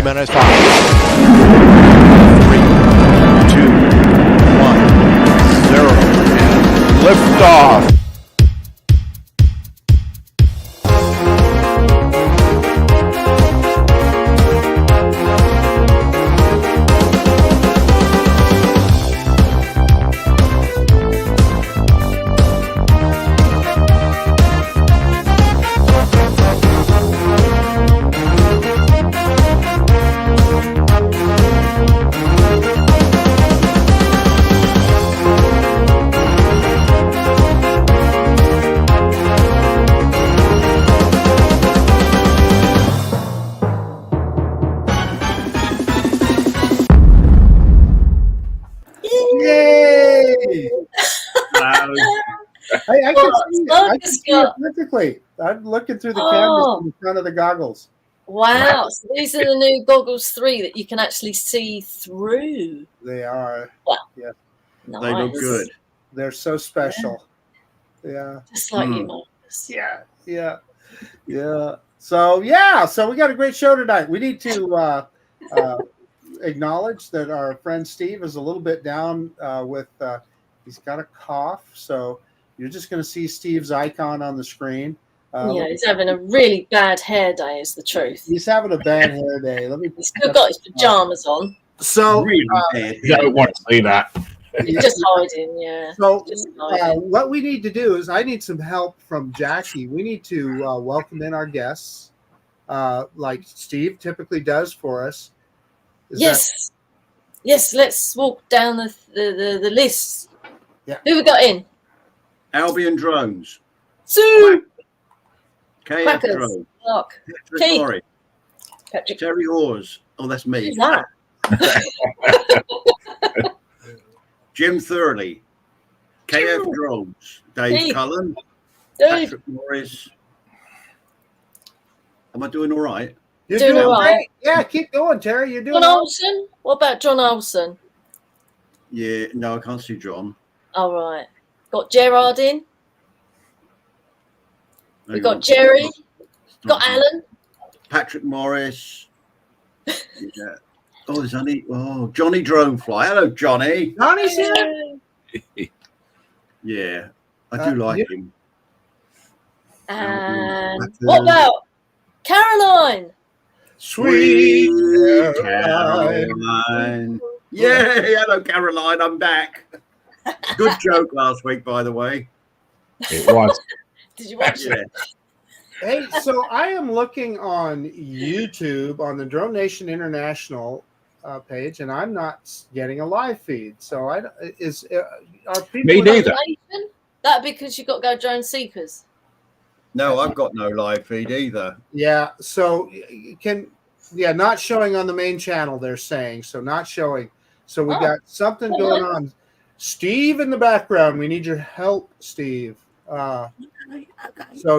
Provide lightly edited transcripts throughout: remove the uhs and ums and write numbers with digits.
T-minus 5, 3, 2, 1, 0, and lift off. I can see it perfectly. I'm looking through the cameras in front of the goggles. Wow. So these are the new Goggles 3 that you can actually see through. They are. Wow. Yeah. Nice. They look good. They're so special. Yeah. Just like you, Marcus. Yeah. So we got a great show tonight. We need to acknowledge that our friend Steve is a little bit down with he's got a cough, so you're just going to see Steve's icon on the screen. He's having a really bad hair day, is the truth. He's having a bad hair day. He's still got his pajamas on. So really you don't want to see that. He's just hiding, yeah. So what we need to do is I need some help from Jackie. We need to welcome in our guests, like Steve typically does for us. Yes, let's walk down the list. Yeah. Who we got in? Albion Drones. Sue! KF Crackers. Drones. Mark. Patrick Keith. Murray. Patrick. Terry Hawes. Oh, that's me. Who's that? Jim Thurley. KF Drones. Dave Keith. Cullen. Dude. Patrick Morris. Am I doing all right? You're Doing doing all right. great. Yeah, keep going, Terry. You're doing John all right. Olsen? What about John Olsen? Yeah, no, I can't see John. All right. Got Gerard in. We Hang got on. Jerry. Got Alan. Patrick Morris. Yeah. Oh, there's only Johnny Dronefly. Hello, Johnny. Johnny's here. Yeah, I do like him. And what about Caroline? Sweet Caroline. Yay, hello, Caroline. I'm back. Good joke last week, by the way. It was. Did you watch it? Hey, so I am looking on YouTube on the Drone Nation International page, and I'm not getting a live feed. So are people? Me neither. That because you got to go Drone Seekers. No, I've got no live feed either. Yeah. So not showing on the main channel. They're saying so, not showing. So we got something going on. Steve in the background. We need your help, Steve. So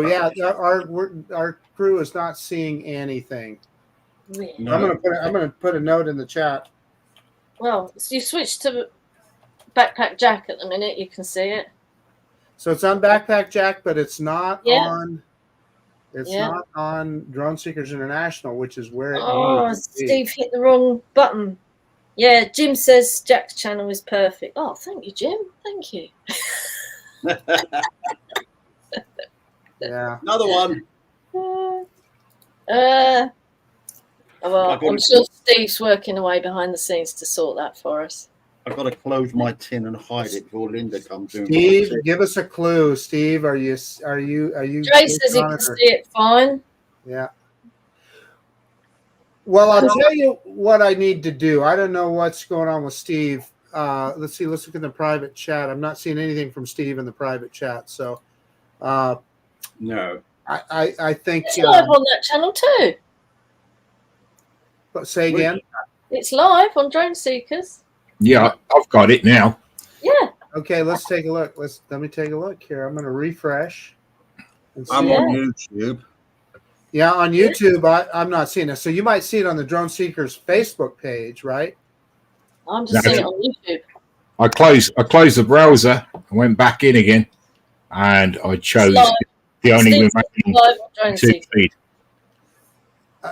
yeah, our crew is not seeing anything. No. I'm gonna put a note in the chat. Well, so you switched to Backpack Jack at the minute. You can see it. So it's on Backpack Jack, but it's not on. It's Yeah. not on Drone Seekers International, which is where it Oh, needs to be. Steve hit the wrong button. Yeah, Jim says Jack's channel is perfect. Oh, thank you, Jim. Thank you. Yeah. Another one. Well, I'm sure Steve's working away behind the scenes to sort that for us. I've got to close my tin and hide it before Linda comes in. Steve, give us a clue. Steve, are you? Trey says he can see it fine. Yeah. Well, I'll tell you what I need to do. I don't know what's going on with Steve. Let's see. Let's look in the private chat. I'm not seeing anything from Steve in the private chat. So, no. I think it's live on that channel too. Say again. It's live on Drone Seekers. Yeah, I've got it now. Yeah. Okay, let's take a look. Let me take a look here. I'm going to refresh. I'm on YouTube. Yeah, on YouTube, I'm not seeing it. So you might see it on the Drone Seekers Facebook page, right? I'm just seeing it on YouTube. I closed the browser and went back in again, and I chose the only remaining feed.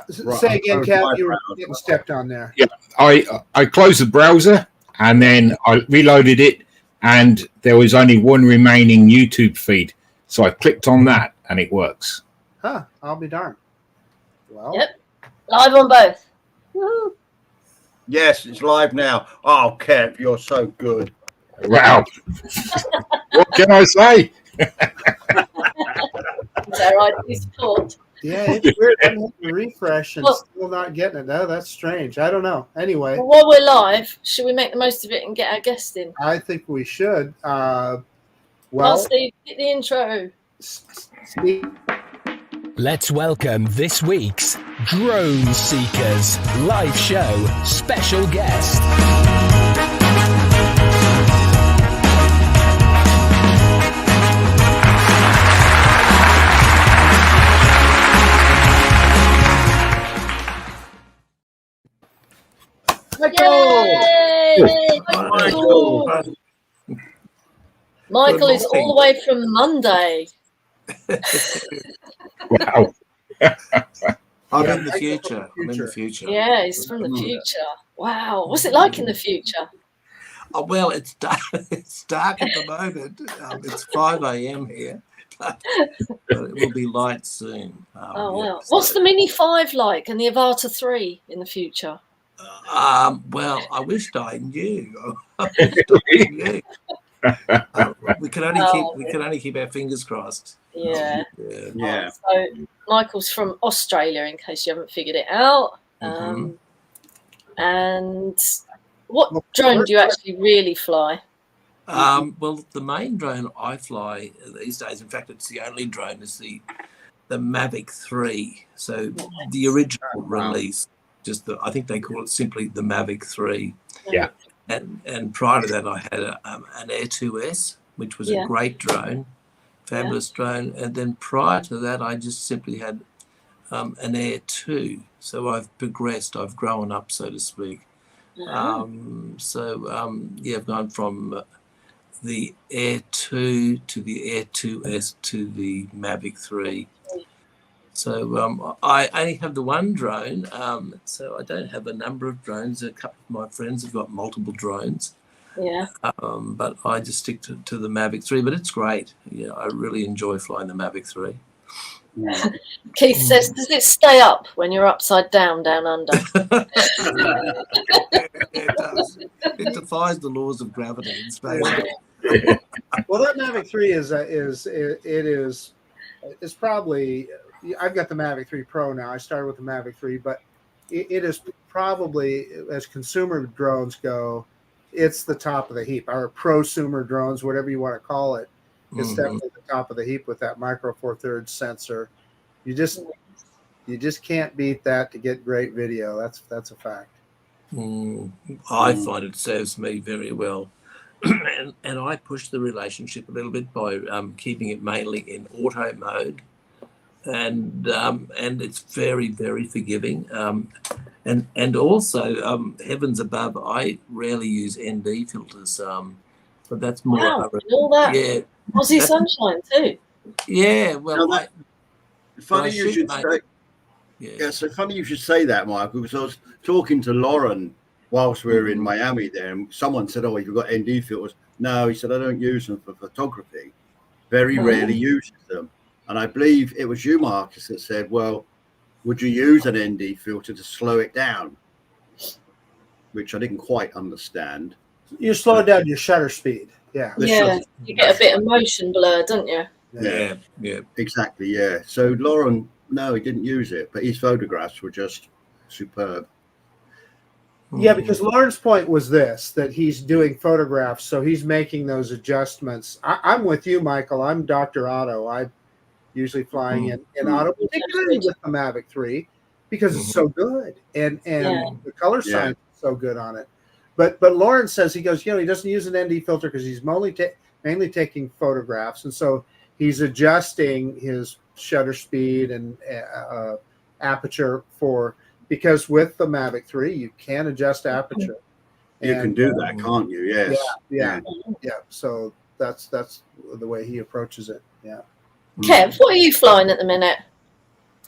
Say again, Kev. You were getting stepped on there. Yeah, I closed the browser and then I reloaded it, and there was only one remaining YouTube feed. So I clicked on that, and it works. Huh? I'll be darned. Well, Yep. Live on both. Woo-hoo. Yes, it's live now. Oh, Kev, you're so good. Wow. What can I say? Is that right? He's caught. yeah, it's weird. I'm having to refresh and Well- still not getting it. No, that's strange. I don't know. Anyway, Well, while we're live, should we make the most of it and get our guest in? I think we should. Well, Well, Steve, hit the intro. Steve, Let's welcome this week's Drone Seekers live show special guest. Yay! Michael. Michael is all the way from Monday. Wow. I'm Yeah, in the future. I'm in the future. Yeah, he's from the future. Wow. What's it like in the future? Oh, well, it's dark. It's dark at the moment. It's 5 a.m. here, but it will be light soon. Oh, wow. What's the Mini 5 like and the Avata 3 in the future? Well, I wished I knew. I wished I knew. We can only keep our fingers crossed. Yeah. Yeah. So Michael's from Australia, in case you haven't figured it out. Mhm. And what drone do you actually really fly? Well, the main drone I fly these days, in fact, it's the only drone, is the Mavic 3. So the original release, I think they call it simply the Mavic 3. Yeah. And prior to that, I had an Air 2S, which was a great drone, fabulous drone. And then prior to that, I just simply had an Air 2. So I've progressed, I've grown up, so to speak. I've gone from the Air 2 to the Air 2S to the Mavic 3. So I only have the one drone, so I don't have a number of drones. A couple of my friends have got multiple drones. Yeah. But I just stick to the Mavic 3, but it's great. Yeah, I really enjoy flying the Mavic 3. Keith says, does it stay up when you're upside down under? It does. It defies the laws of gravity and space. well, that Mavic 3 is probably. I've got the Mavic 3 Pro now. I started with the Mavic 3, but it is probably, as consumer drones go, it's the top of the heap. Our prosumer drones, whatever you want to call it, it's definitely the top of the heap with that micro four thirds sensor. You just can't beat that to get great video. That's a fact. I find it serves me very well, and I push the relationship a little bit by keeping it mainly in auto mode. And it's very, very forgiving. And also, heavens above, I rarely use ND filters. But that's more. Wow, all that. Yeah. Aussie sunshine too. Yeah. Well, Funny you should say. Yeah, so funny you should say that, Michael, because I was talking to Lauren whilst we were in Miami there, and someone said, "Oh, you've got ND filters." No, he said, "I don't use them for photography. Very rarely uses them." And I believe it was you, Marcus, that said, well, would you use an ND filter to slow it down? Which I didn't quite understand. You slow down your shutter speed. Yeah. You get a bit of motion blur, don't you? Yeah. Exactly, yeah. So Lauren, no, he didn't use it, but his photographs were just superb. Yeah, because Lauren's point was this, that he's doing photographs, so he's making those adjustments. I'm with you, Michael. I'm Dr. Otto. I'm usually flying in auto, particularly with the Mavic 3, because it's so good. And the color science is so good on it. But Lauren says, he goes, he doesn't use an ND filter because he's mainly taking photographs. And so he's adjusting his shutter speed and aperture because with the Mavic 3, you can adjust aperture. You can do that, can't you? Yes. Yeah. So that's the way he approaches it. Yeah. Kev, what are you flying at the minute?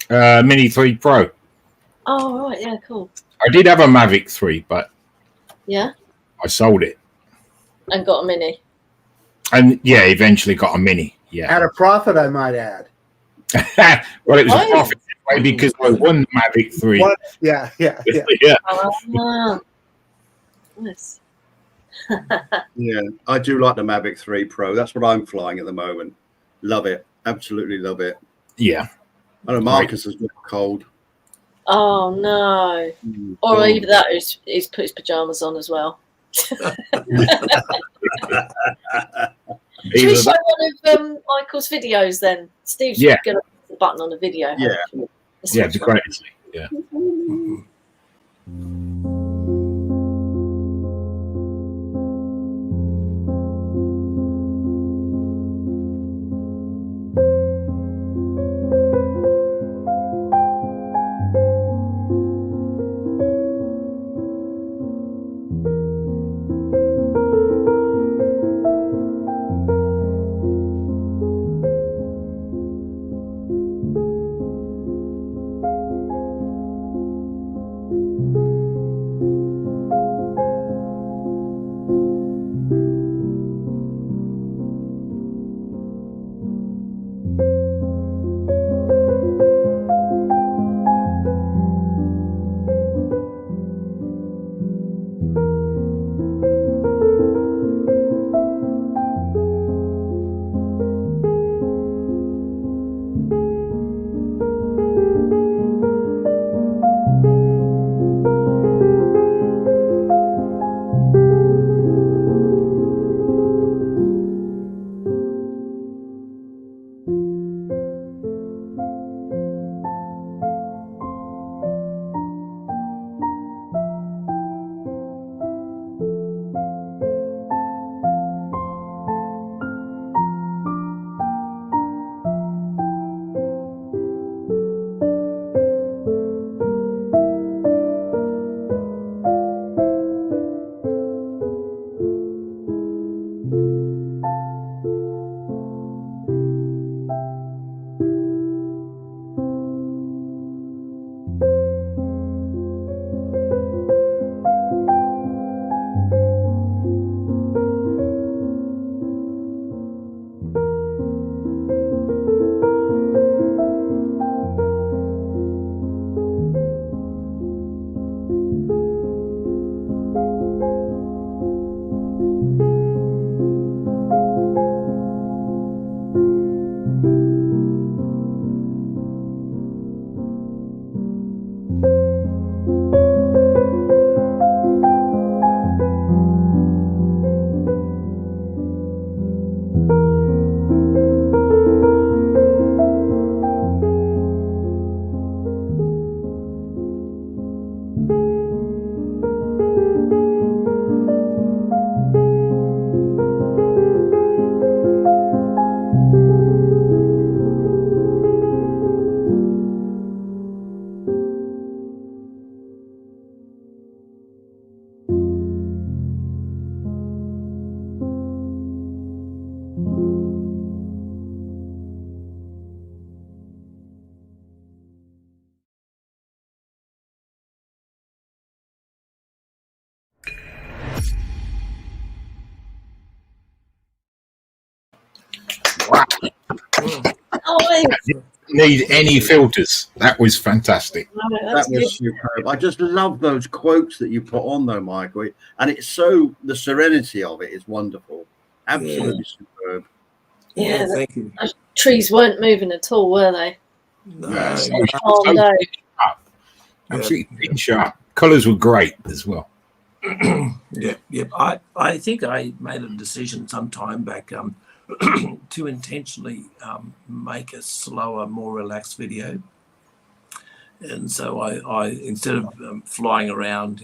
Mini 3 Pro. Mini 3 Pro. What can I say? Oh, right. Yeah, cool. I did have a Mavic 3, but Yeah. I sold it. And got a Mini. And yeah, eventually got a Mini. Yeah. At a profit, I might add. Well, it was Oh. a profit anyway because I won the Mavic 3. What? Yeah. Yeah. Nice. Yeah, I do like the Mavic 3 Pro. That's what I'm flying at the moment. Love it. Absolutely love it. Yeah. I know Marcus has got cold. Oh, no. Or either that or he's put his pyjamas on as well. Should we show one of Michael's videos then? Steve's going to put the button on the video. Yeah. Yeah, it'd be great. Yeah. Wow. Didn't need any filters. That was fantastic. That was superb. I just love those quotes that you put on though, Michael. And it's so, the serenity of it is wonderful. Absolutely superb. Yeah, thank you. Those trees weren't moving at all, were they? No, Absolutely pin sharp. Colours were great as well. Yeah. I think I made a decision some time back to intentionally make a slower, more relaxed video. And so I instead of flying around,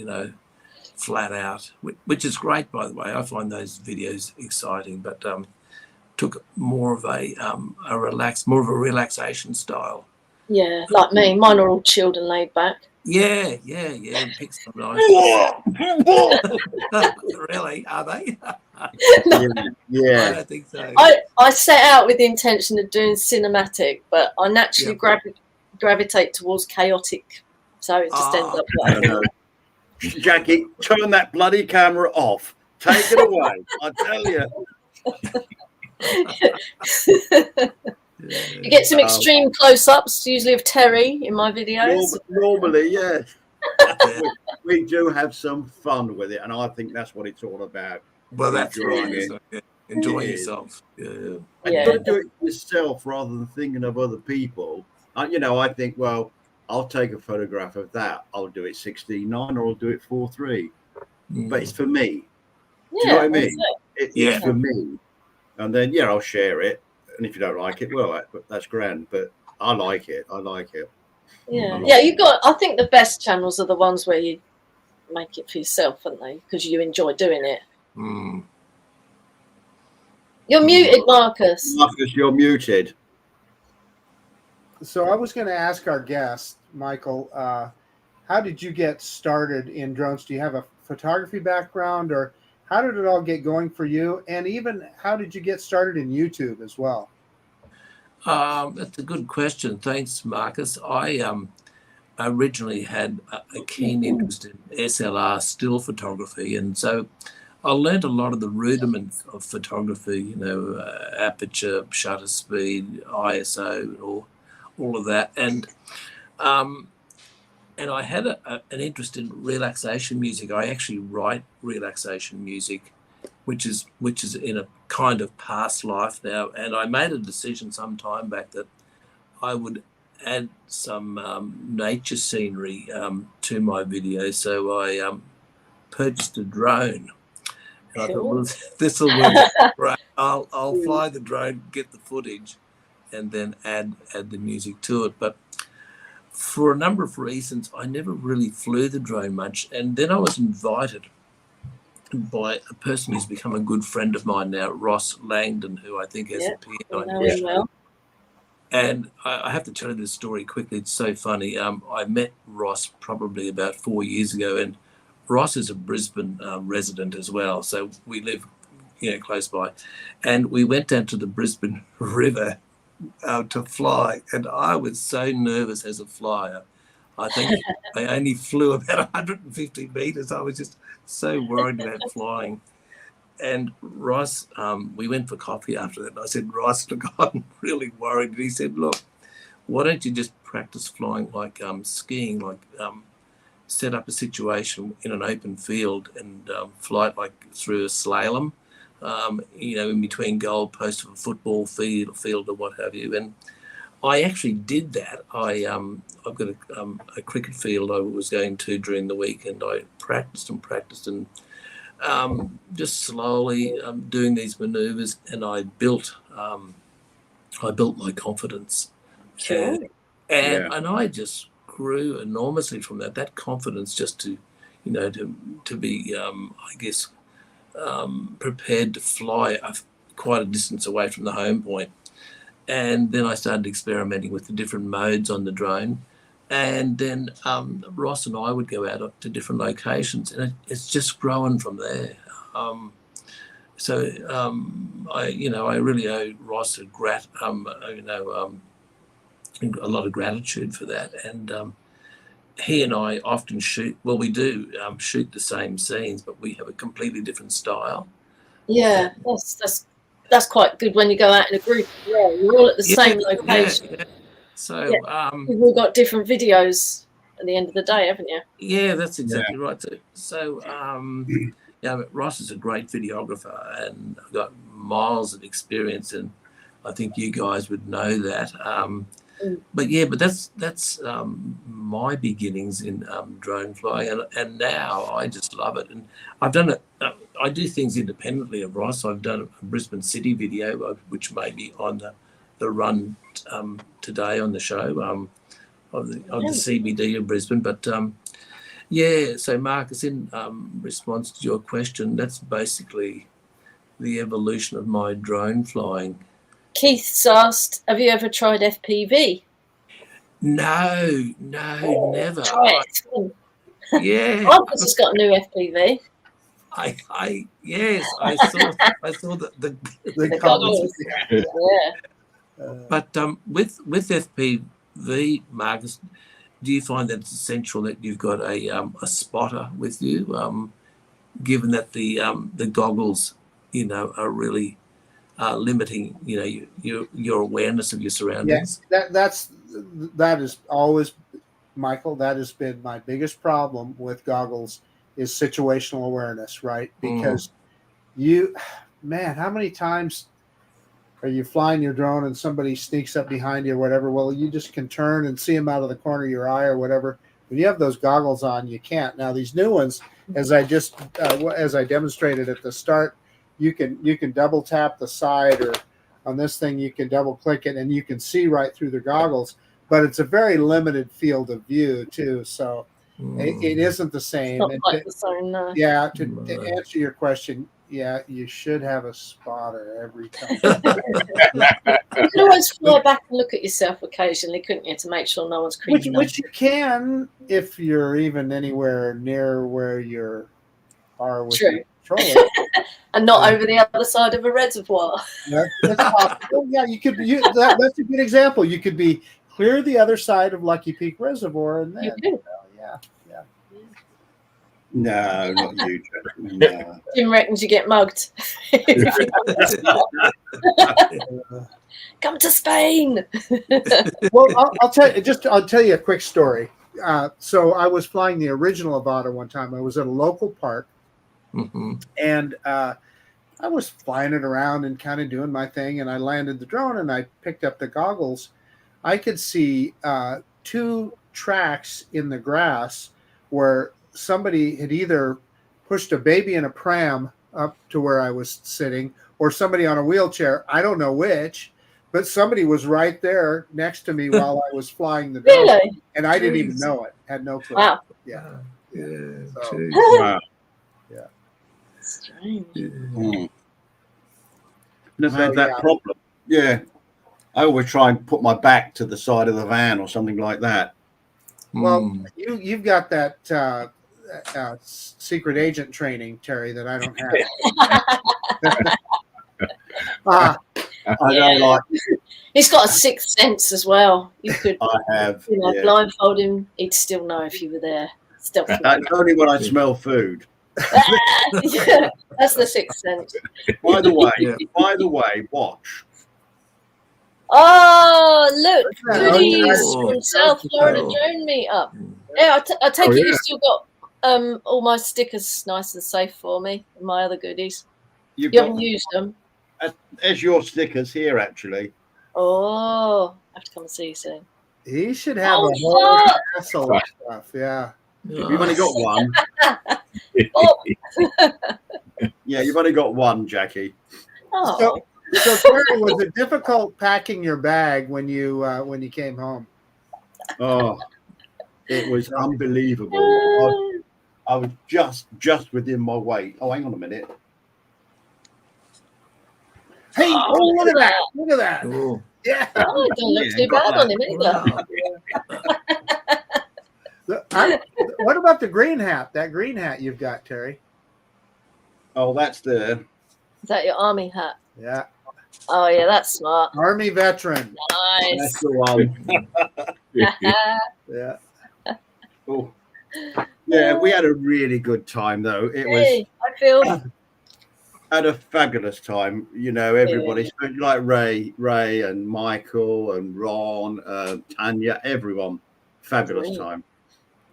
flat out, which is great, by the way. I find those videos exciting, but took more of a relaxation style. Yeah, like me. Mine are all chilled and laid back. Yeah. And pick some nice. Really? Are they? Yeah. I don't think so. I set out with the intention of doing cinematic, but I naturally gravitate towards chaotic So it just ends up I don't know. Jackie, turn that bloody camera off. Take it away. I tell you. You get some extreme close-ups, usually of Terry in my videos. Normally, yeah. we do have some fun with it, and I think that's what it's all about. Well, that's right. Enjoying yourself. Yeah. And you've got to do it yourself rather than thinking of other people. I think, well, I'll take a photograph of that. I'll do it 16:9 or I'll do it 4:3. But it's for me. Do you know what I mean? It's for me. And then, I'll share it. And if you don't like it, well, that's grand. But I like it. Yeah, I think the best channels are the ones where you make it for yourself, aren't they? Because you enjoy doing it. You're muted, Marcus. Marcus, you're muted. So I was going to ask our guest, Michael, how did you get started in drones? Do you have a photography background, or how did it all get going for you? And even how did you get started in YouTube as well? That's a good question. Thanks, Marcus. I originally had a keen interest in SLR still photography, and so I learned a lot of the rudiments of photography, aperture, shutter speed, ISO, all of that. And I had an interest in relaxation music. I actually write relaxation music, which is in a kind of past life now. And I made a decision some time back that I would add some nature scenery to my videos. So I purchased a drone. And I thought, well, this will work. Right. I'll fly the drone, get the footage, and then add the music to it. But for a number of reasons, I never really flew the drone much. And then I was invited by a person who's become a good friend of mine now, Ross Langdon, who I think has appeared on your show. And I have to tell you this story quickly. It's so funny. I met Ross probably about 4 years ago, and Ross is a Brisbane resident as well. So we live, close by. And we went down to the Brisbane River to fly, and I was so nervous as a flyer. I think I only flew about 150 meters. I was just so worried about flying. And Ross, we went for coffee after that. And I said, Ross, look, I'm really worried. And he said, look, why don't you just practice flying like skiing, like set up a situation in an open field and fly it like through a slalom, in between goalposts of a football field or what have you. And I actually did that. I've got a cricket field I was going to during the week, and I practiced and just slowly doing these maneuvers, and I built my confidence. Sure. And I just grew enormously from that. That confidence just to be, prepared to fly quite a distance away from the home point. And then I started experimenting with the different modes on the drone. And then Ross and I would go out to different locations, and it's just grown from there. I really owe Ross a lot of gratitude for that. And he and I often shoot. Well, we do shoot the same scenes, but we have a completely different style. Yeah, that's quite good when you go out in a group. Yeah, you're all at the same location. Yeah. So you've all got different videos at the end of the day, haven't you? Yeah, that's exactly right. So Ross is a great videographer, and I've got miles of experience, and I think you guys would know that. But that's my beginnings in drone flying, and now I just love it. And I've done it. I do things independently of Ross. I've done a Brisbane City video, which may be on the run today on the show of the CBD of Brisbane. But so Marcus, in response to your question, that's basically the evolution of my drone flying. Keith's asked, have you ever tried FPV? No, never. Try it. Yeah. Marcus has got a new FPV. I saw the colours. Yeah. But with FPV, Marcus, do you find that it's essential that you've got a spotter with you, given that the goggles, are really limiting, your awareness of your surroundings? Yeah, that is always, Michael. That has been my biggest problem with goggles is situational awareness, right? Because how many times are you flying your drone and somebody sneaks up behind you or whatever? Well, you just can turn and see them out of the corner of your eye or whatever. When you have those goggles on, you can't. Now these new ones, as I demonstrated at the start, you can double tap the side, or on this thing you can double click it and you can see right through the goggles. But it's a very limited field of view too, so it isn't the same. Not quite the same, no. Yeah, to answer your question, yeah, you should have a spotter every time. You can always fly back and look at yourself occasionally, couldn't you, to make sure no one's creeping up. Which you can if you're even anywhere near where you are with your controller. And not over the other side of a reservoir. That's possible. Yeah, you could. That's a good example. You could be clear the other side of Lucky Peak Reservoir, and then yeah. No, not you, no. Jim reckons you get mugged. Come to Spain. Well, I'll tell you a quick story. So I was flying the original Avata one time. I was at a local park, and I was flying it around and kind of doing my thing. And I landed the drone, and I picked up the goggles. I could see 2 tracks in the grass where somebody had either pushed a baby in a pram up to where I was sitting, or somebody on a wheelchair. I don't know which, but somebody was right there next to me while I was flying the drone. Really? And I didn't even know it. Had no clue. Wow. Yeah. So, Wow. Yeah. Strange. Never had that problem. Yeah. I always try and put my back to the side of the van or something like that. Well, you've got that secret agent training, Terry, that I don't have. I don't like. He's got a sixth sense as well. You could, I have. blindfold him. He'd still know if you were there. Stealthily. That's only when I smell food. Yeah, that's the sixth sense. By the way, watch. Oh, look, goodies Oh, from South Florida drone meetup. Yeah, I take it you've still got all my stickers nice and safe for me, and my other goodies. You haven't used them. There's your stickers here, actually. Oh, I have to come and see you soon. He should have a whole castle of stuff. Yeah. You've only got one. Yeah, you've only got one, Jackie. Oh. So Terry, was it difficult packing your bag when you came home? Oh, it was unbelievable. I was just within my weight. Oh, hang on a minute. Hey, look at that! Look at that! Oh. Yeah. Oh, it don't look too bad on him either. What about the green hat? That green hat you've got, Terry? Oh, that's there. Is that your army hat? Yeah. Oh, yeah, that's smart. Army veteran. Nice. That's the one. Yeah. Oh. Yeah, we had a really good time though. It Hey, I feel had a fabulous time. You know, everybody, like Ray and Michael and Ron, Tanya, everyone. Fabulous time.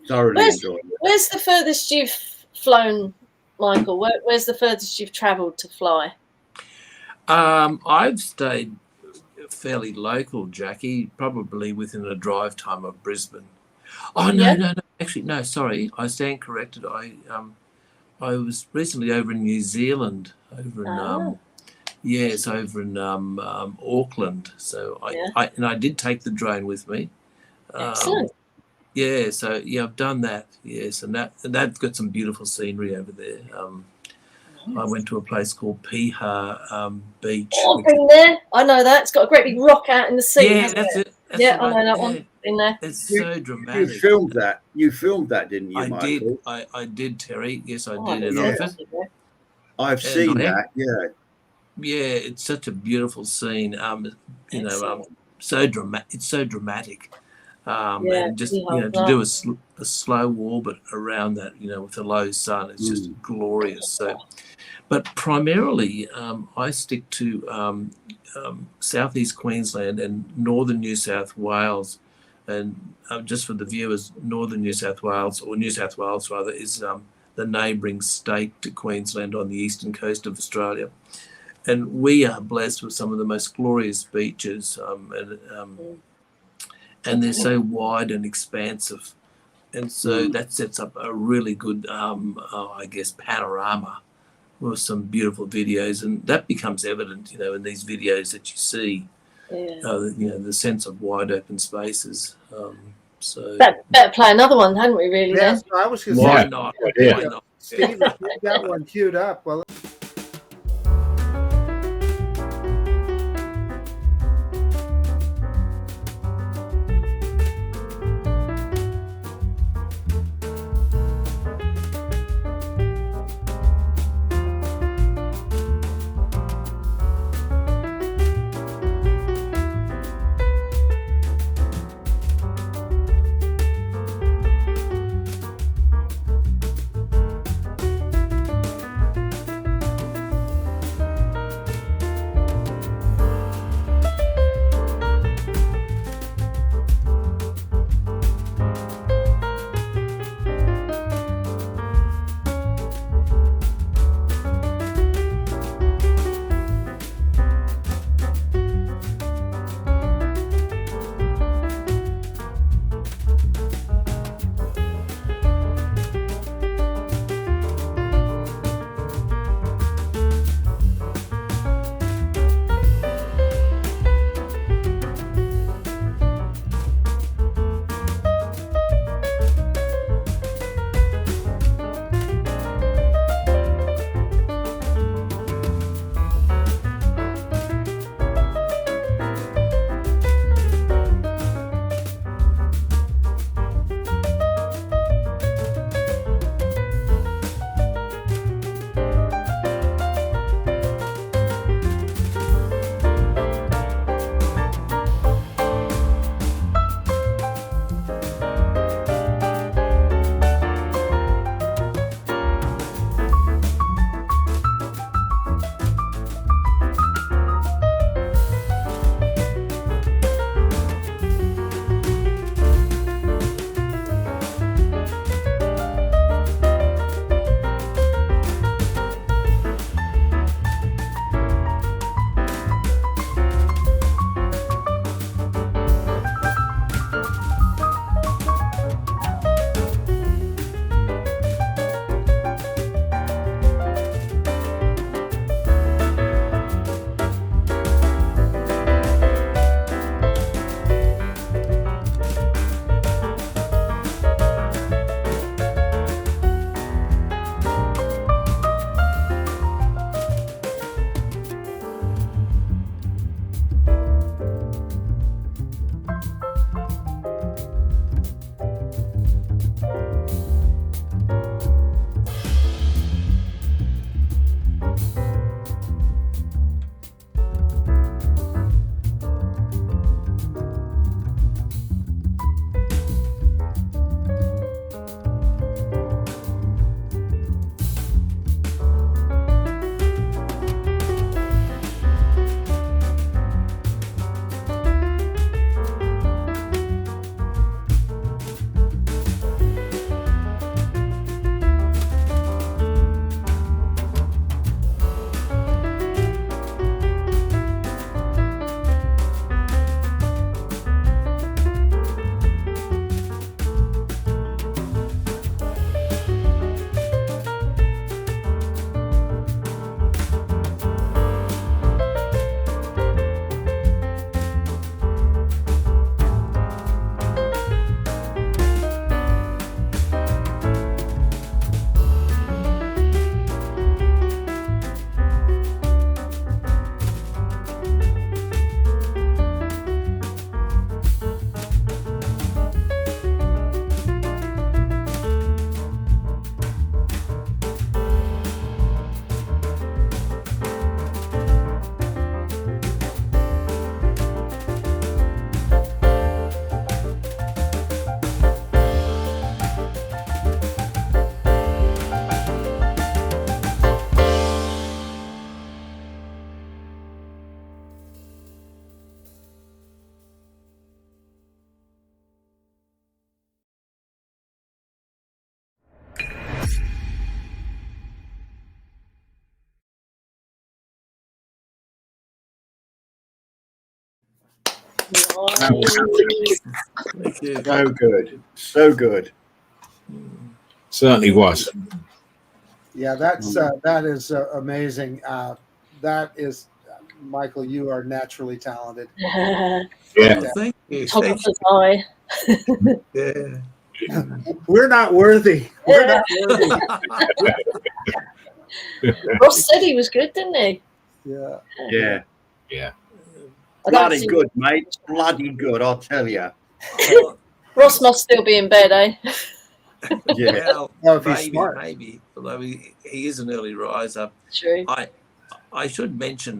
Thoroughly enjoyed it. Where's the furthest you've flown, Michael? Where's the furthest you've travelled to fly? I've stayed fairly local, Jackie, probably within a drive time of Brisbane. Oh, no. Actually, no, sorry. I stand corrected. I was recently over in New Zealand, over in Auckland. So I did take the drone with me. Excellent. Yeah, so I've done that. Yes, and that's got some beautiful scenery over there. I went to a place called Piha Beach. Oh, I've been there. I know that. It's got a great big rock out in the sea. Yeah, that's it. That's I right. know that one. Been there. It's so dramatic. You filmed that. You filmed that, didn't you, I Michael? did. I did, Terry. Yes, I Oh, did. And yeah. I've seen that. Yeah. Yeah, it's such a beautiful scene. So dramatic. It's so dramatic. and just to do a slow orbit around that, with the low sun, it's just glorious. So, but primarily, I stick to southeast Queensland and northern New South Wales, and just for the viewers, northern New South Wales, or New South Wales rather, is the neighbouring state to Queensland on the eastern coast of Australia. And we are blessed with some of the most glorious beaches, and they're so wide and expansive. And so that sets up a really good, panorama with some beautiful videos. And that becomes evident, in these videos that you see, the sense of wide open spaces. So better play another one, hadn't we, really? Yes, I was going to why say, not? Yeah. Why not? Steve, if you've got one queued up, well, Thank you. So good. So good. Certainly was. Yeah, that is amazing. That is, Michael, you are naturally talented. Yeah. Thank you. Top Thank of his eye. you. Yeah. We're not worthy. We're not worthy. Ross said he was good, didn't he? Yeah. Yeah. Yeah. I don't Bloody see- good, mate. Bloody good, I'll tell you. Ross must still be in bed, eh? Yeah. Well, Well, if he's smart. maybe. Although he is an early riser. True. I should mention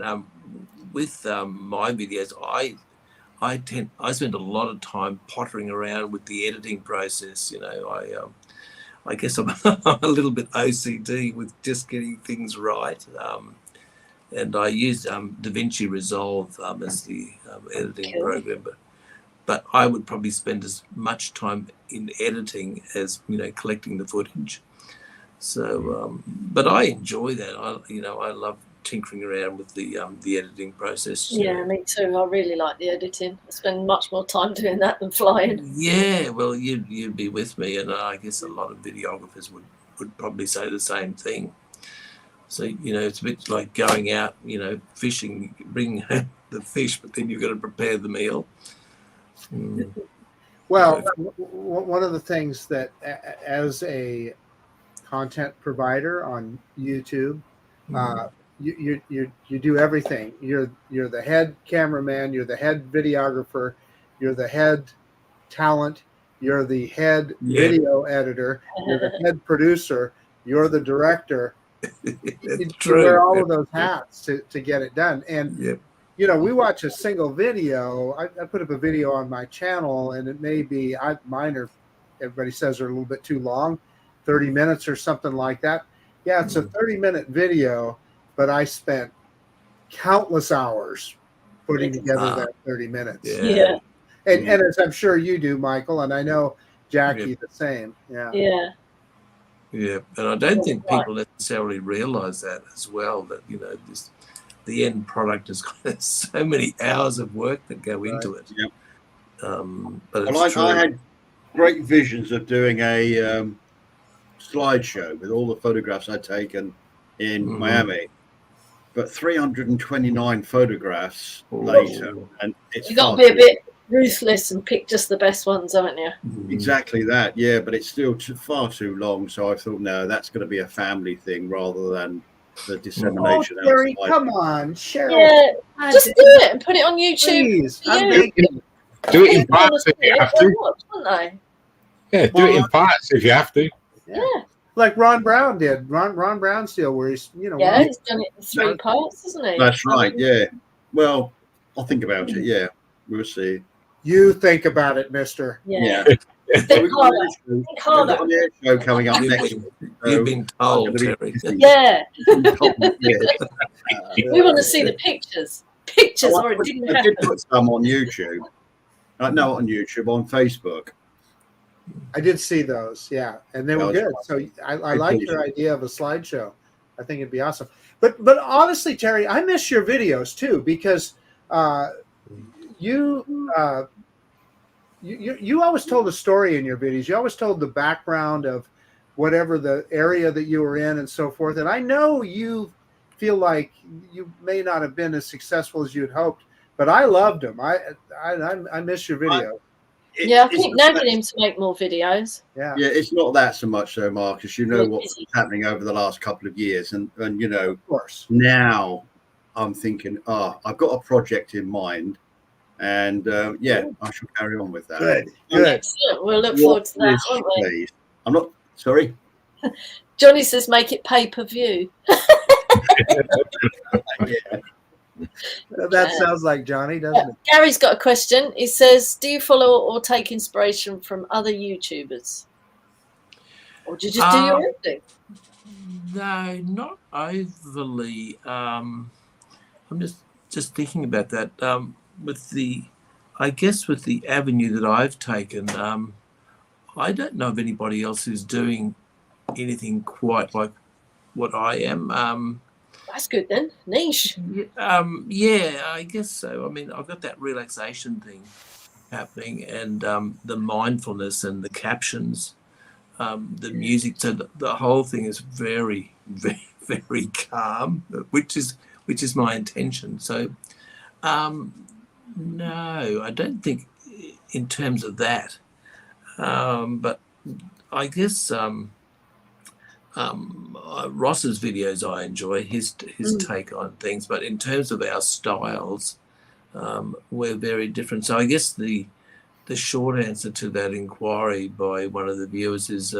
with my videos, I spend a lot of time pottering around with the editing process. You know, I guess I'm a little bit OCD with just getting things right. And I use DaVinci Resolve as the editing program, but I would probably spend as much time in editing as, you know, collecting the footage. So, but I enjoy that. I love tinkering around with the editing process. Yeah, me too. I really like the editing. I spend much more time doing that than flying. Yeah, well, you'd be with me, and I guess a lot of videographers would probably say the same thing. So, you know, it's a bit like going out, you know, fishing, bring home the fish, but then you've got to prepare the meal. Well, one of the things that as a content provider on YouTube, you do everything. You're the head cameraman, you're the head videographer, you're the head talent, you're the head video editor, you're the head producer, you're the director. You wear all of those hats to get it done. And you know, we watch a single video. I put up a video on my channel, and it may be mine are, everybody says, are a little bit too long, 30 minutes or something like that. Yeah, it's a 30-minute video, but I spent countless hours putting together that 30 minutes. Yeah. And as I'm sure you do, Michael, and I know Jackie the same. Yeah. Yeah. Yeah, and I don't think people necessarily realise that as well, that, you know, the end product has got so many hours of work that go into it. Yep. But Well, it's true. I had great visions of doing a slideshow with all the photographs I'd taken in Miami, but 329 photographs later, and it's You got to be a bit ruthless and pick just the best ones, haven't you? Exactly that, yeah, but it's still far too long. So I thought, no, that's going to be a family thing rather than the dissemination. Oh, Terry, come on, Cheryl. Yeah, just do it and put it on YouTube. Please, do it in parts if you have to. Yeah, do it in parts if you have to. Yeah. Like Ron Brown did. Ron Brown's deal, where he's, you know. Yeah, he's done it in 3 parts, hasn't he? That's right, yeah. Well, I'll think about it, yeah. We'll see. You think about it, mister. Yeah. Think harder. Think harder. Got a show coming up next week. You've been told, Terry. Yeah. We want to see the pictures. Pictures, or it didn't I happen. did put some on YouTube. No, on YouTube, on Facebook. I did see those, yeah, and they were good. So I like your idea of a slideshow. I think it'd be awesome. But honestly, Terry, I miss your videos too, because you always told a story in your videos. You always told the background of whatever the area that you were in and so forth. And I know you feel like you may not have been as successful as you'd hoped, but I loved them. I miss your video. I keep nagging him to make more videos. Yeah, it's not that so much though, Marcus. You know what's happening over the last couple of years, and you know, of course. Now I'm thinking, I've got a project in mind, and I shall carry on with that. Good. Excellent. We'll look forward to that, won't we? Please. I'm not sorry. Johnny says make it pay-per-view. That sounds like Johnny, doesn't it? Gary's got a question. He says, do you follow or take inspiration from other YouTubers? Or do you just do your own thing? No, not overly. I'm just thinking about that. With the avenue that I've taken, I don't know of anybody else who's doing anything quite like what I am. That's good then. Niche. Yeah, I guess so. I mean, I've got that relaxation thing happening, and the mindfulness and the captions, the music. So the whole thing is very, very, very calm, which is my intention. So, no, I don't think in terms of that. But I guess Ross's videos I enjoy, his take on things. But in terms of our styles, we're very different. So I guess the short answer to that inquiry by one of the viewers is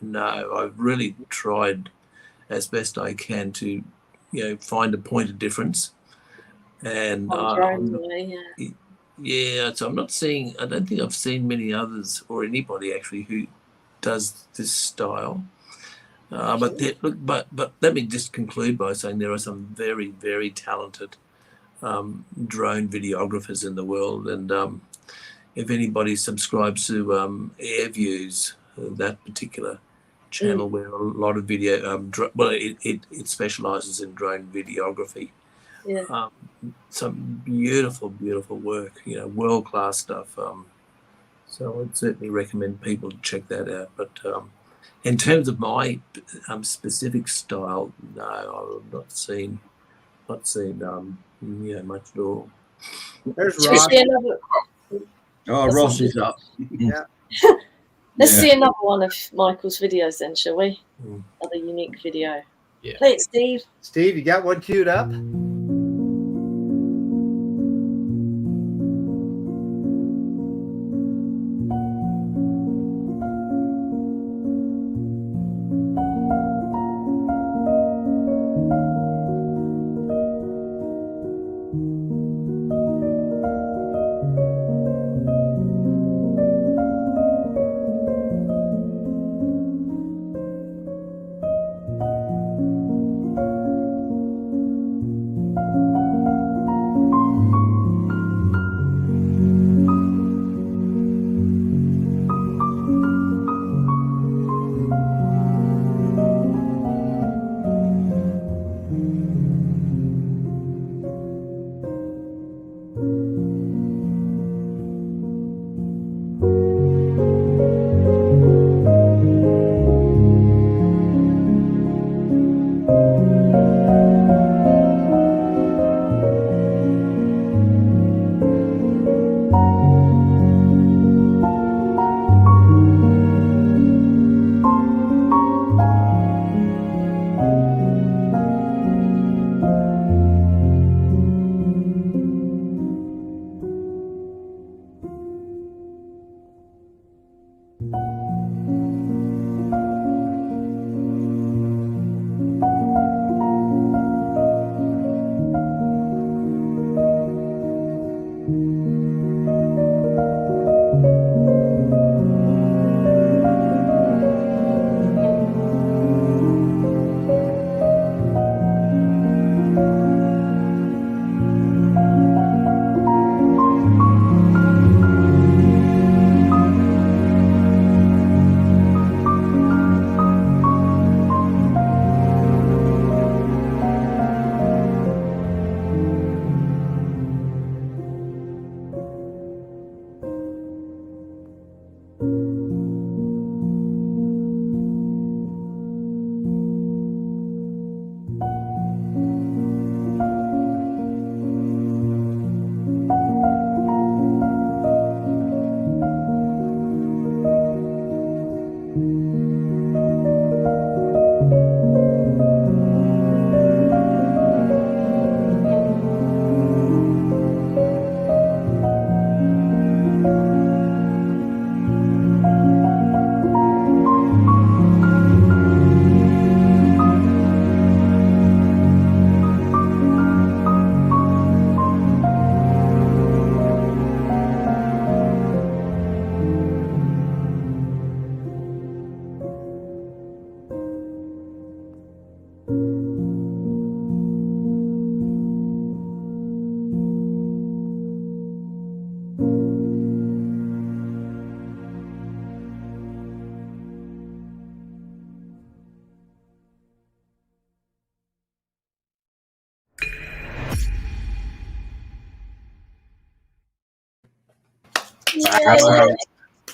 no. I've really tried as best I can to, find a point of difference. And so I'm not seeing. I don't think I've seen many others or anybody actually who does this style. But let me just conclude by saying there are some very, very talented drone videographers in the world, and if anybody subscribes to Air Views, that particular channel where a lot of video, it specialises in drone videography. Yeah. Some beautiful, beautiful work. World class stuff. So I'd certainly recommend people to check that out. But in terms of my specific style, no, I've not seen much at all. There's Ross. Oh, Ross is up. Yeah. Let's see another one of Michael's videos then, shall we? Another unique video. Yeah. Play it, Steve. Steve, you got one queued up?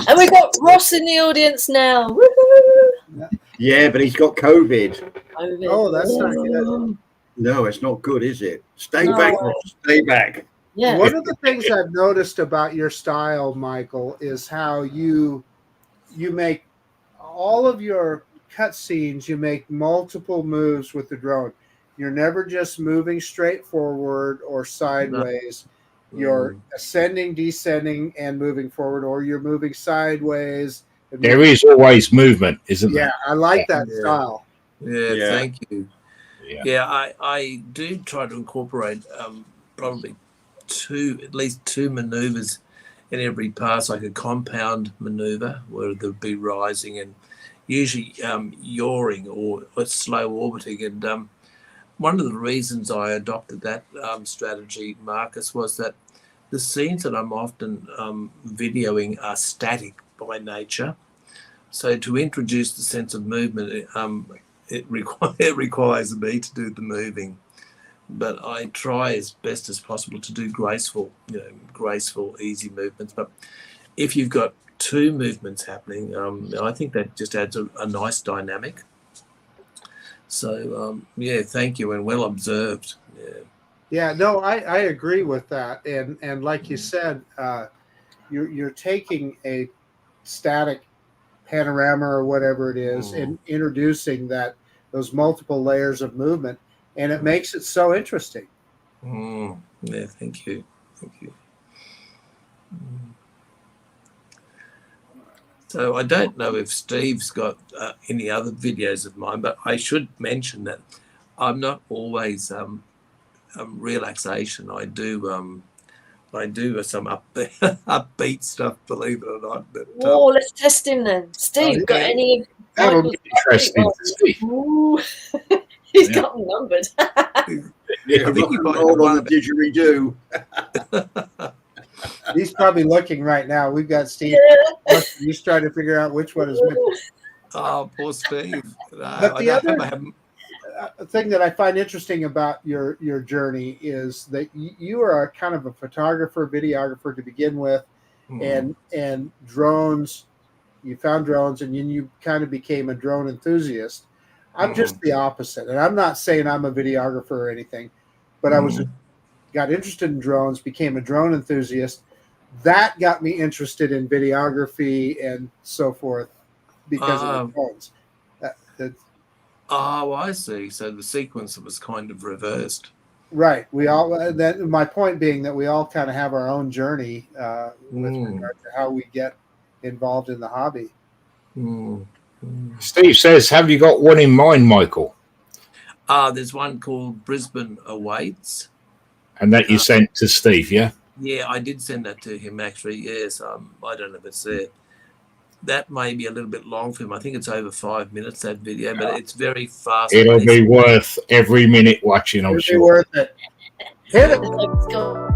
And we've got Ross in the audience now. Woo-hoo. Yeah, but he's got COVID. Oh, that's not good. No, it's not good, is it? Stay back, Ross. Stay back. Yeah. One of the things I've noticed about your style, Michael, is how you make all of your cutscenes. You make multiple moves with the drone. You're never just moving straight forward or sideways. No. You're ascending, descending, and moving forward, or you're moving sideways. There is always movement, isn't there? Yeah, I like that style. Yeah, thank you. Yeah, I do try to incorporate probably at least two maneuvers in every pass, like a compound maneuver where there'd be rising and usually yawing or slow orbiting. And one of the reasons I adopted that strategy, Marcus, was that the scenes that I'm often videoing are static by nature. So to introduce the sense of movement, it requires me to do the moving. But I try as best as possible to do graceful, easy movements. But if you've got two movements happening, I think that just adds a nice dynamic. So, thank you, and well observed. Yeah, no, I agree with that. And like you said, you're taking a static panorama or whatever it is and introducing those multiple layers of movement. And it makes it so interesting. Yeah, thank you. So I don't know if Steve's got any other videos of mine, but I should mention that I'm not always relaxation. I do some upbeat stuff, believe it or not. But, let's test him then. Steve, got any? That'll be interesting to see. He's got them numbered. I think you might have on the didgeridoo. He's probably looking right now. We've got Steve. He's trying to figure out which one is which. Oh, poor Steve. But the other thing that I find interesting about your journey is that you are a kind of a photographer, videographer to begin with, and drones. You found drones, and then you kind of became a drone enthusiast. I'm just the opposite, and I'm not saying I'm a videographer or anything, but I got interested in drones, became a drone enthusiast. That got me interested in videography and so forth because of the drones. I see. So the sequence was kind of reversed. Right. We all. My point being that we all kind of have our own journey with regard to how we get involved in the hobby. Steve says, have you got one in mind, Michael? There's one called Brisbane Awaits. And that you sent to Steve, yeah? Yeah, I did send that to him, actually. Yes, I don't know if it's there. That may be a little bit long for him. I think it's over 5 minutes, that video, but it's very fast. It'll be worth every minute watching, I'm sure. It'll be worth it. Hit it. Let's go.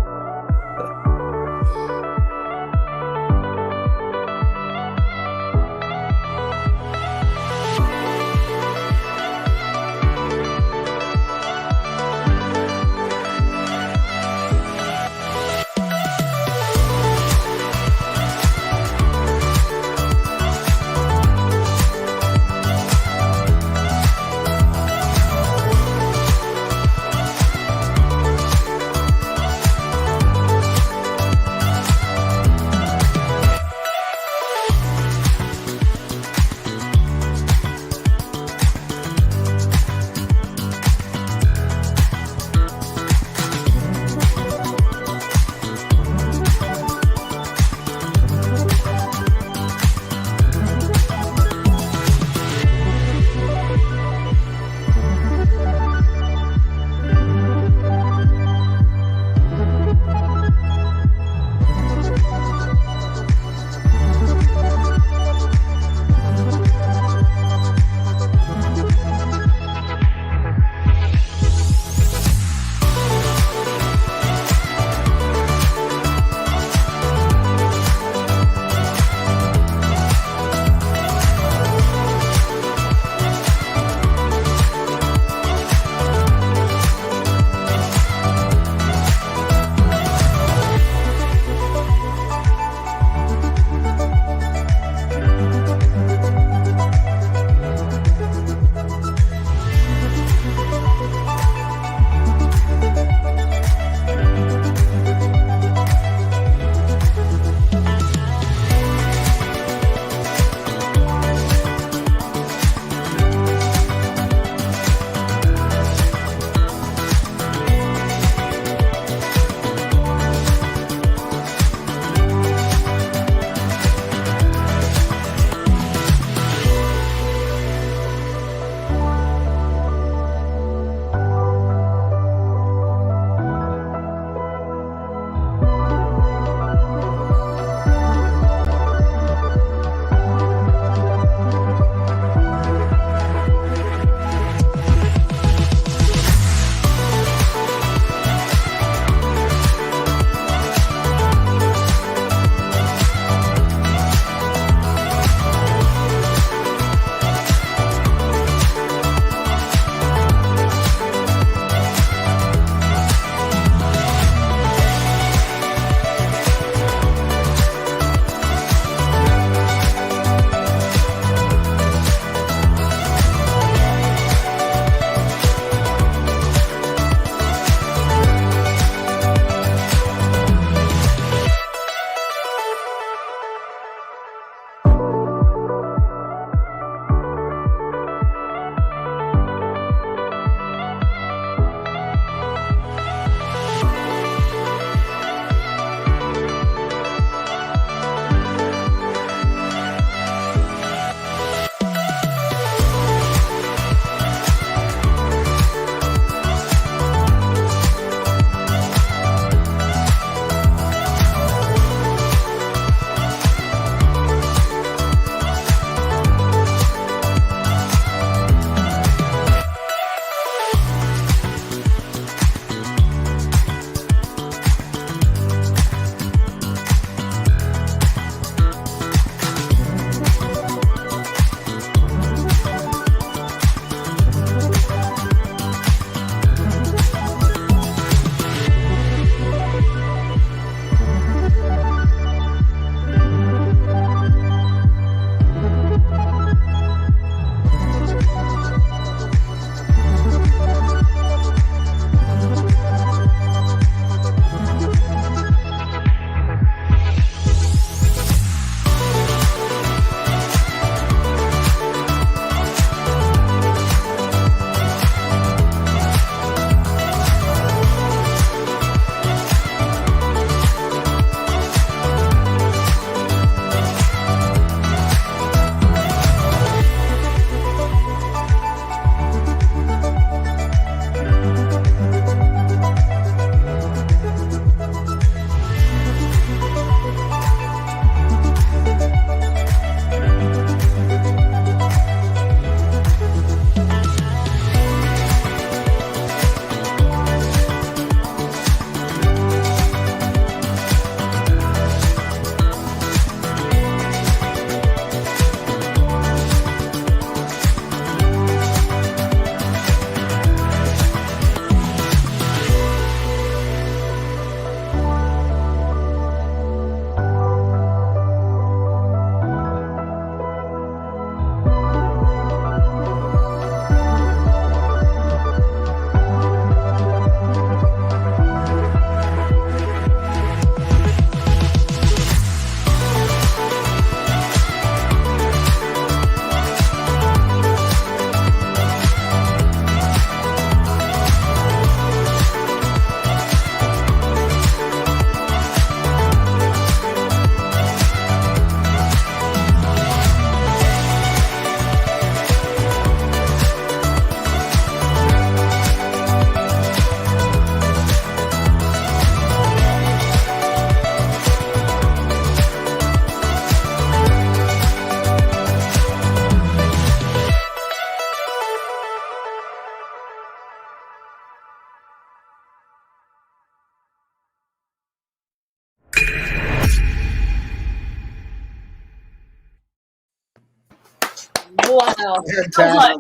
Wow. I was like,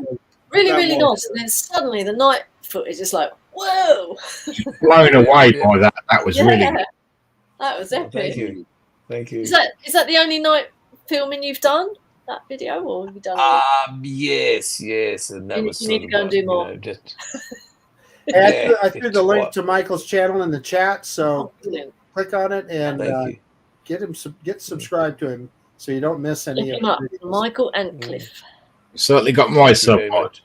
really nice. And then suddenly the night footage is like, whoa. Blown away by that. That was really good. That was epic. Thank you. Is that the only night filming you've done? That video, or have you done? Yes, and that was. You need to go and do more. I threw the link to Michael's channel in the chat, so click on it and get subscribed to him so you don't miss any of the videos. Michael Antcliff. Certainly got my support.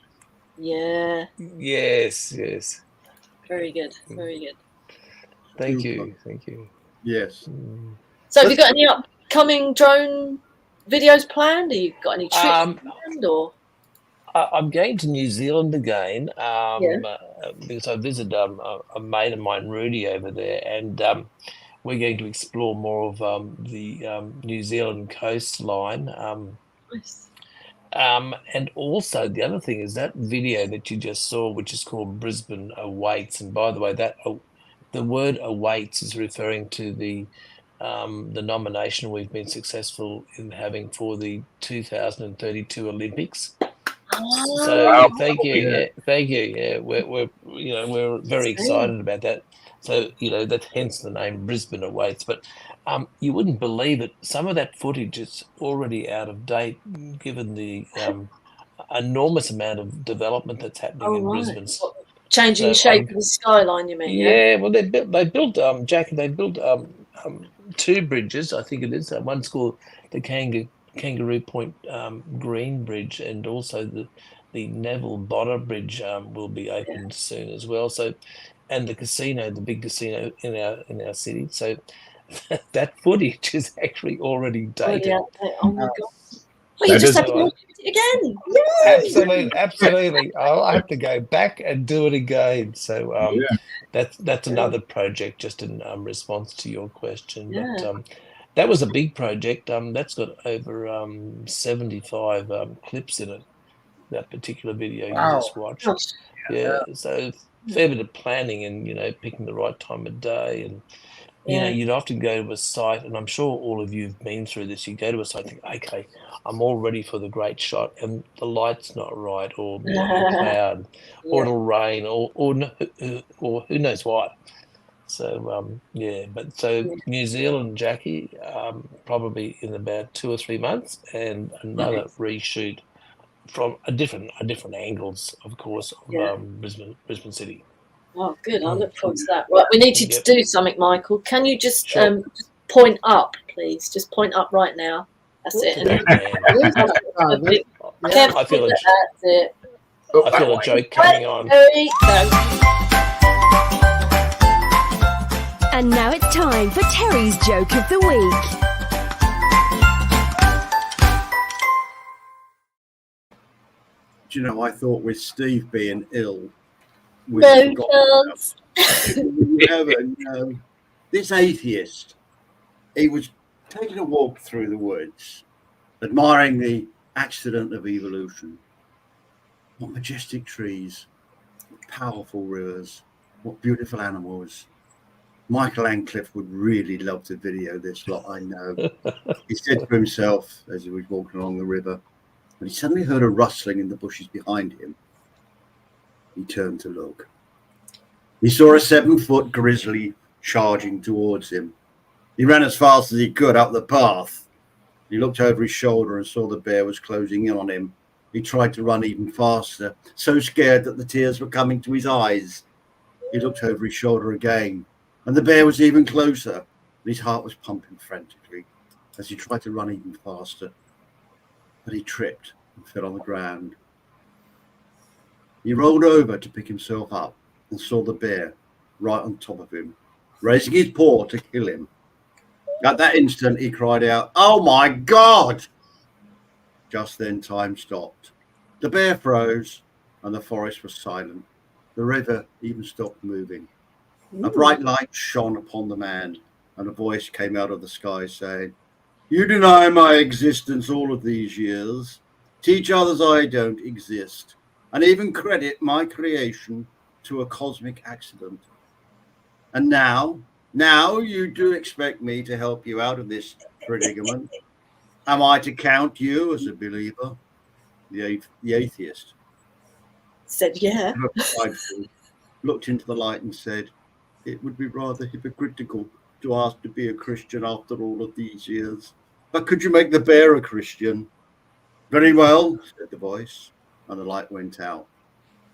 Yeah. Yes. Very good. Thank you. Yes. So have you got any upcoming drone videos planned? Have you got any trips planned, or? I'm going to New Zealand again because I visited a mate of mine, Rudy, over there, and we're going to explore more of the New Zealand coastline. Nice. And also the other thing is that video that you just saw, which is called Brisbane Awaits. And by the way, that the word awaits is referring to the nomination we've been successful in having for the 2032 Olympics. So thank you. Yeah, we're very excited about that. So that's hence the name Brisbane Awaits. But you wouldn't believe it. Some of that footage is already out of date, given the enormous amount of development that's happening in Brisbane. Changing the shape of the skyline, you mean? Yeah. Well, they built Jackie. They built two bridges. I think it is. One's called the Kangaroo Point Green Bridge, and also the Neville Bonner Bridge will be opened soon as well. So, and the casino, the big casino in our city. So that footage is actually already dated. Oh my god! Well, you just have to watch it again. Yay! Absolutely. I'll have to go back and do it again. So that's another project, just in response to your question. Yeah. But that was a big project. That's got over 75 clips in it. That particular video you just watched. Yeah. So fair bit of planning and picking the right time of day, and you'd often go to a site, and I'm sure all of you have been through this. You go to a site and think, okay, I'm all ready for the great shot, and the light's not right, or the cloud, or it'll rain, or who knows what. So New Zealand, Jackie, probably in about 2 or 3 months, and another reshoot from a different angles, of course, of Brisbane City. Oh, good. I look forward to that. Right, we need you to do something, Michael. Can you just point up, please? Just point up right now. That's it. I feel a joke coming on. And now it's time for Terry's Joke of the Week. Do you know, I thought with Steve being ill, no chance. You never know. This atheist, he was taking a walk through the woods, admiring the accident of evolution. What majestic trees, what powerful rivers, what beautiful animals. Michael Antcliff would really love to video this lot, I know. He said to himself as he was walking along the river, but he suddenly heard a rustling in the bushes behind him. He turned to look. He saw a 7-foot grizzly charging towards him. He ran as fast as he could up the path. He looked over his shoulder and saw the bear was closing in on him. He tried to run even faster, so scared that the tears were coming to his eyes. He looked over his shoulder again, and the bear was even closer. His heart was pumping frantically as he tried to run even faster. But he tripped and fell on the ground. He rolled over to pick himself up and saw the bear right on top of him, raising his paw to kill him. At that instant, he cried out, "Oh my God!" Just then, time stopped. The bear froze and the forest was silent. The river even stopped moving. A bright light shone upon the man, and a voice came out of the sky saying, "You deny my existence all of these years, teach others I don't exist, and even credit my creation to a cosmic accident. And now you do expect me to help you out of this predicament. Am I to count you as a believer?" the atheist, Said, yeah. looked into the light and said, "It would be rather hypocritical to ask to be a Christian after all of these years. But could you make the bear a Christian?" "Very well," said the voice, and the light went out.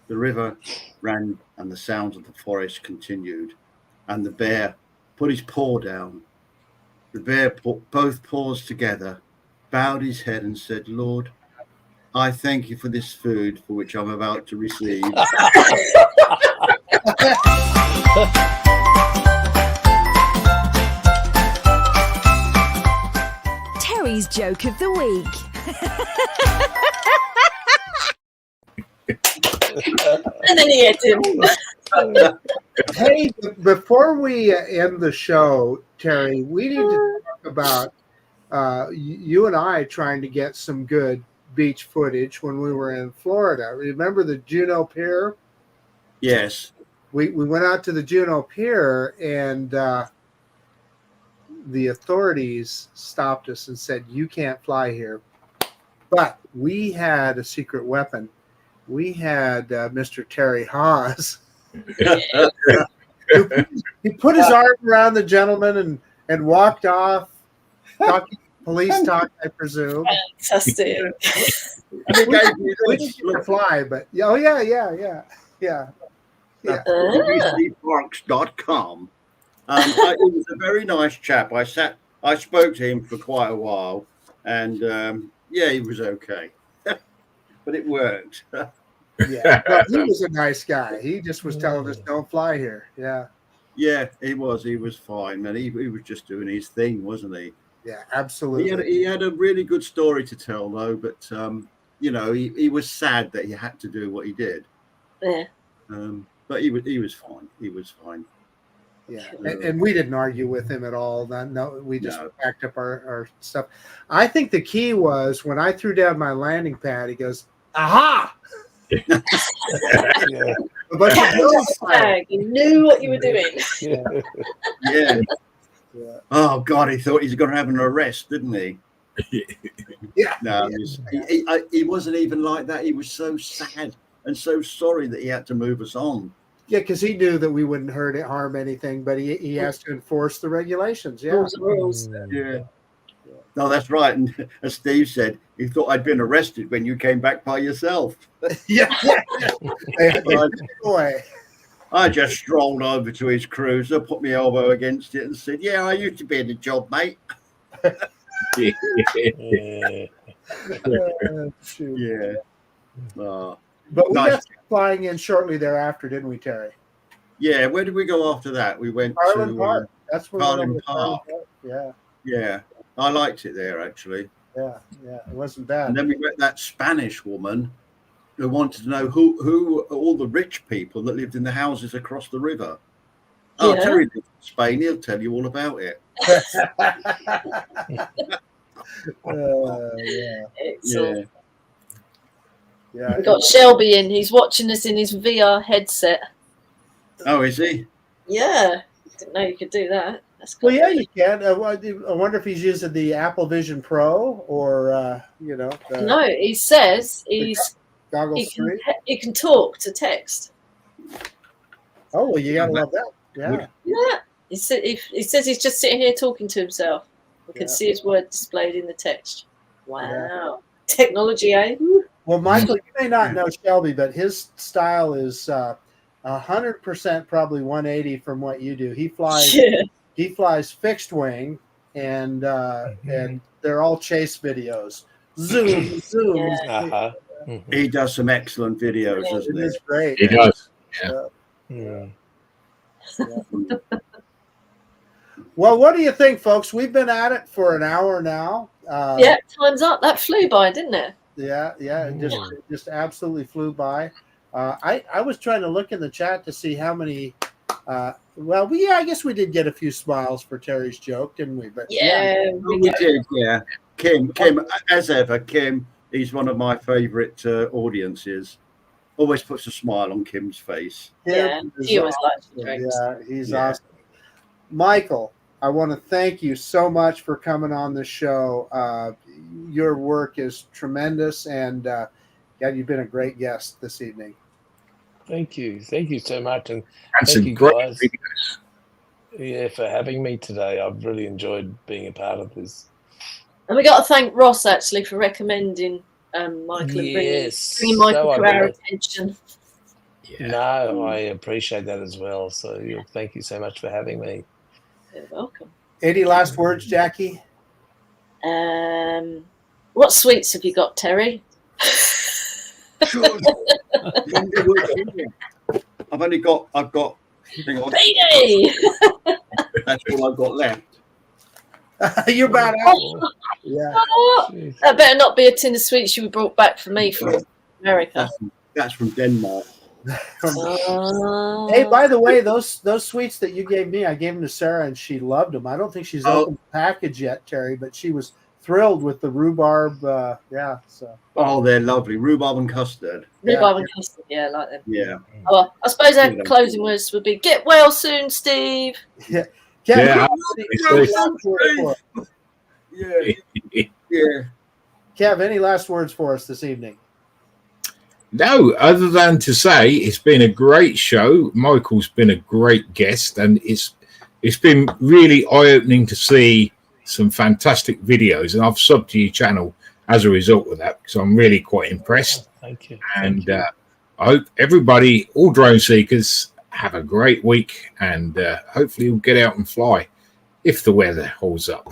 The river ran and the sounds of the forest continued, and the bear put his paw down. The bear put both paws together, bowed his head and said, "Lord, I thank you for this food for which I'm about to receive." Terry's joke of the week. And then he hit him. Hey, before we end the show, Terry, we need to talk about you and I trying to get some good beach footage when we were in Florida. Remember the Juneau Pier? Yes. We went out to the Juneau Pier, and the authorities stopped us and said, "You can't fly here." But we had a secret weapon. We had Mr. Terry Haas. He put his arm around the gentleman and walked off, talking police talk, I presume. Fantastic. We didn't get to fly, but yeah. BBCParks.com. He was a very nice chap. I spoke to him for quite a while, and he was okay. But it worked. Yeah, well, he was a nice guy. He just was telling us, "Don't fly here." Yeah. Yeah, he was. He was fine, man. He was just doing his thing, wasn't he? Yeah, absolutely. He had a really good story to tell, though. But he was sad that he had to do what he did. Yeah. But he was fine. He was fine. Yeah, and we didn't argue with him at all. No, we just packed up our stuff. I think the key was when I threw down my landing pad, he goes, "Aha!" Yeah. You knew what you were doing. Yeah. Oh God, he thought he's going to have an arrest, didn't he? Yeah. No, he wasn't even like that. He was so sad and so sorry that he had to move us on. Yeah, because he knew that we wouldn't harm anything, but he has to enforce the regulations. Yeah. Rules. Yeah. No, that's right. And as Steve said, he thought I'd been arrested when you came back by yourself. Yeah. I just strolled over to his cruiser, put my elbow against it, and said, "Yeah, I used to be in the job, mate." Yeah. But we got flying in shortly thereafter, didn't we, Terry? Yeah. Where did we go after that? We went Carlin to Park. That's where Carlin Park. Yeah. Yeah. I liked it there, actually. Yeah. It wasn't bad. And then we met that Spanish woman who wanted to know who all the rich people that lived in the houses across the river. Oh, Yeah. Terry lives in Spain. He'll tell you all about it. Yeah. We got Shelby in. He's watching us in his VR headset. Oh, is he? Yeah. Didn't know you could do that. That's cool. Well, yeah, you can. I wonder if he's using the Apple Vision Pro or, No, he says Goggles 3. he can talk to text. Oh, well, you got to love that. Yeah. Yeah. He says he's just sitting here talking to himself. We can see his word displayed in the text. Wow. Yeah. Technology, eh? Well, Michael, you may not know Shelby, but his style is 100% probably 180 from what you do. He flies. Yeah. He flies fixed wing, and they're all chase videos. Zoom. Yeah. He does some excellent videos, doesn't he? It's great. He does. Yeah. Well, what do you think, folks? We've been at it for an hour now. Time's up. That flew by, didn't it? Yeah. It just absolutely flew by. I was trying to look in the chat to see how many. I guess we did get a few smiles for Terry's joke, didn't we? But we did. Yeah, Kim, as ever, Kim. He's one of my favourite audiences. Always puts a smile on Kim's face. Yeah, he always likes the jokes. Yeah, he's awesome. Michael, I want to thank you so much for coming on the show. Your work is tremendous, and Yeah, you've been a great guest this evening. Thank you so much, and And thank some you great guys. videos. Yeah, for having me today. I've really enjoyed being a part of this. And we got to thank Ross actually for recommending Michael and bringing Michael to our attention. Yeah. No, I appreciate that as well. So thank you so much for having me. You're welcome. Any last words, Jackie? What sweets have you got, Terry? Sure. I've got. Hang on. Payday! That's all I've got left. You're about out. Yeah. That better not be a tin of sweets you brought back for me from America. That's from Denmark. Hey, by the way, those sweets that you gave me, I gave them to Sarah, and she loved them. I don't think she's opened the package yet, Terry, but she was thrilled with the rhubarb. So. Oh, they're lovely. Rhubarb and custard. Rhubarb and custard, yeah, I like them. Yeah. Oh, I suppose our closing words would be, get well soon, Steve. Yeah. Yeah. Kev, any last words for us this evening? No, other than to say it's been a great show. Michael's been a great guest, and it's been really eye-opening to see some fantastic videos. And I've subbed to your channel as a result of that, because I'm really quite impressed. Thank you. And I hope everybody, all drone seekers, have a great week, and hopefully we'll get out and fly if the weather holds up.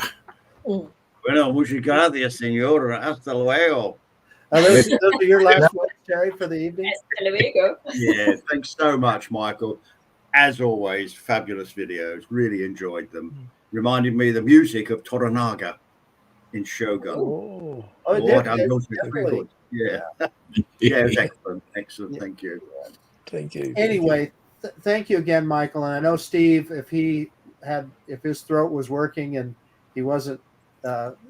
Bueno, muchas gracias, señor. Hasta luego. Those are your last words, Terry, for the evening? Hasta luego. Yeah, thanks so much, Michael. As always, fabulous videos. Really enjoyed them. Reminded me of the music of Toranaga in Shogun. Oh, definitely. Yeah. Yeah, it was excellent. Excellent. Thank you. Thank you. Anyway, thank you again, Michael. And I know Steve, if his throat was working and he wasn't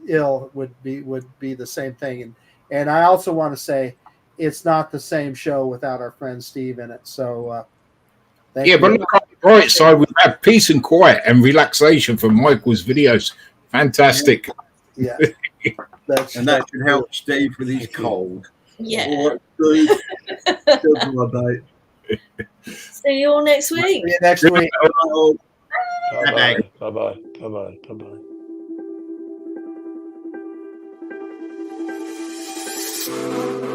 ill, would be the same thing. And I also want to say it's not the same show without our friend Steve in it. So thank you. But look on the bright side, we have peace and quiet and relaxation from Michael's videos. Fantastic. Yeah. That should help Steve with his cold. Yeah. Right, See you all next week. See you next week. Bye-bye. Bye-bye. Bye-bye. Bye-bye. Bye.